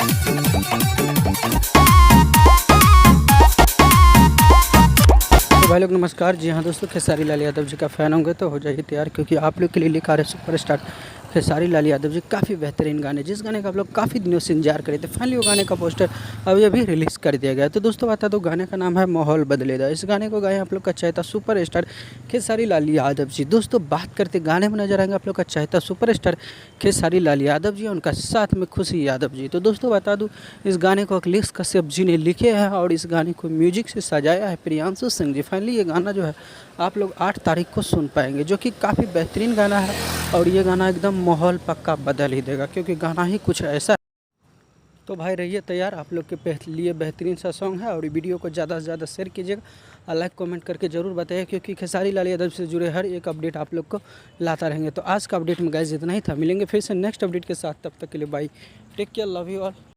तो भाई लोग नमस्कार। जी हाँ दोस्तों, खेसारी लाल यादव जी का फ़ैन होंगे तो हो जाइए तैयार, क्योंकि आप लोग के लिए लेकर आ रहे सुपरस्टार खेसारी लाल यादव जी काफ़ी बेहतरीन गाने, जिस गाने का आप लोग काफ़ी दिनों से इंतजार करे थे। फाइनली वो गाने का पोस्टर अभी अभी रिलीज़ कर दिया गया। तो दोस्तों बता दो, गाने का नाम है माहौल बदलेगा। इस गाने को गाए आप लोग का चहेता सुपरस्टार खेसारी लाल यादव जी। दोस्तों बात करते गाने में नजर आएंगे आप लोग का चहेता सुपरस्टार खेसारी लाल यादव जी, उनका साथ में खुशी यादव जी। तो दोस्तों बता दूं, इस गाने को अखिलेश कश्यप जी ने लिखे हैं और इस गाने को म्यूजिक से सजाया है प्रियांशु सिंह जी। फाइनली ये गाना जो है आप लोग 8 तारीख को सुन पाएंगे, जो कि काफ़ी बेहतरीन गाना है। और ये गाना एकदम माहौल पक्का बदल ही देगा, क्योंकि गाना ही कुछ ऐसा है। तो भाई रहिए तैयार, आप लोग के लिए बेहतरीन सा सॉन्ग है। और वीडियो को ज़्यादा से ज़्यादा शेयर कीजिएगा और लाइक कमेंट करके ज़रूर बताइए, क्योंकि खेसारी लाल यादव से जुड़े हर एक अपडेट आप लोग को लाता रहेंगे। तो आज का अपडेट में गाइस इतना ही था, मिलेंगे फिर से नेक्स्ट अपडेट के साथ। तब तक के लिए bye, take care, love you all.